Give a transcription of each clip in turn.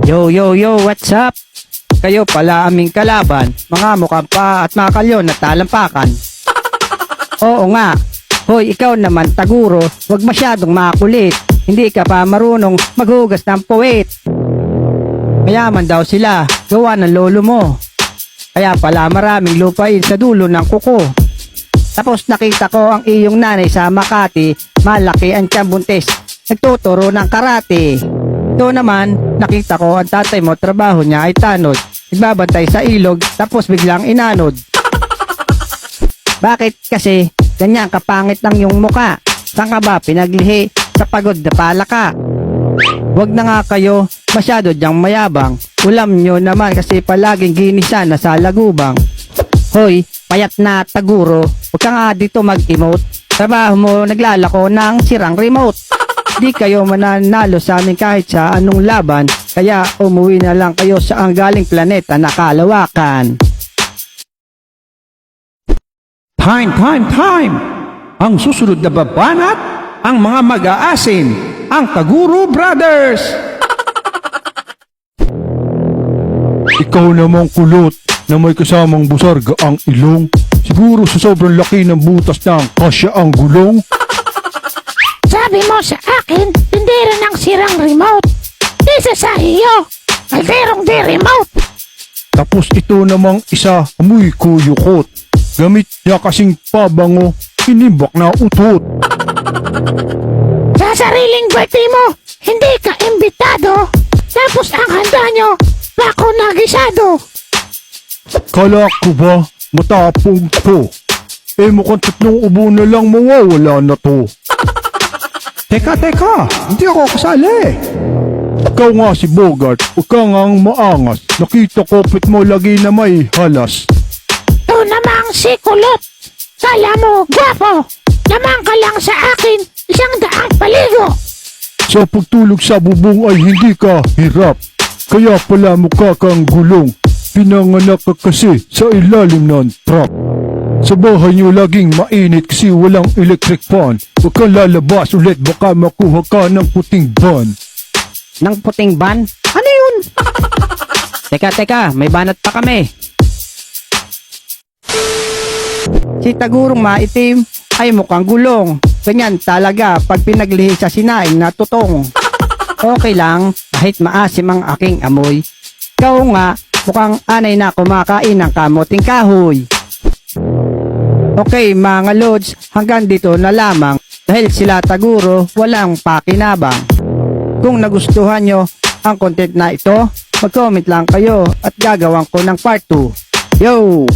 Yo, yo, yo, what's up? Kayo pala aming kalaban, mga mukhang pa at mga kalyon na talampakan. Oo nga, hoy ikaw naman Taguro, wag masyadong makulit. Hindi ka pa marunong maghugas ng puwit. Mayaman daw sila, gawa ng lolo mo. Kaya pala maraming lupain sa dulo ng kuko. Tapos nakita ko ang iyong nanay sa Makati, malaki ang tiyang buntis, nagtuturo ng karate. Ito naman, nakita ko ang tatay mo trabaho niya ay tanod, nagbabantay sa ilog tapos biglang inanod. Bakit kasi ganyan kapangit lang yung muka? Saan ka ba pinaglihi sa pagod na palaka? Wag na nga kayo masyado dyang mayabang. Ulam nyo naman kasi palaging ginisa na sa lagubang. Hoy, payat na Taguro, huwag ka nga dito mag-emote. Trabaho mo naglalako ng sirang remote. Di kayo mananalo sa amin kahit sa anong laban, kaya umuwi na lang kayo sa ang galing planeta na kalawakan. Time! Ang susunod na babanat, ang mga mag-aasin, ang Taguro Brothers! Ikaw namang kulot na may kasamang busarga ang ilong. Siguro sa sobrang laki ng butas ng kasya ang gulong. Sabi mo sa akin, tindera ng sirang remote. Isa sa iyo, kalderong di remote. Tapos ito namang isa, amoy kuyukot. Gamit niya kasing pabango, inimbak na utot. Sa sariling birthday mo, hindi ka imbitado. Tapos ang handa nyo, bako na gisado. Kala ko ba matapong to? Eh mukhang tatlong ubo na lang mawawala na to. Teka, hindi ako kasali. Ikaw nga si Bogart, huwag ka ngang maangas. Nakita ko pit mo lagi na may halas. Ito namang si Kulot. Kala mo gwapo. Lamang ka lang sa akin, 100 paligo. Sa pagtulog sa bubong ay hindi ka hirap. Kaya pala mukha kang gulong. Pinanganak ka kasi sa ilalim ng truck. Sa bahay niyo laging mainit kasi walang electric fan. Huwag kang lalabas ulit, baka makuha ka ng puting ban. Nang puting ban? Ano yun? Teka, may banat pa kami. Si Tagurong maitim ay mukhang gulong. Ganyan talaga pag pinaglihi sa sinaing na tutong. Okay lang kahit maasim ang aking amoy. Ikaw nga mukhang anay na kumakain ng kamuting kahoy. Okay mga lods, hanggang dito na lamang dahil sila Taguro walang pakinabang. Kung nagustuhan nyo ang content na ito, mag-comment lang kayo at gagawin ko ng part 2. Yo!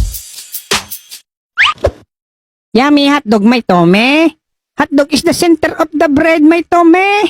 Yummy hotdog, may tome. Hotdog is the center of the bread, may tome.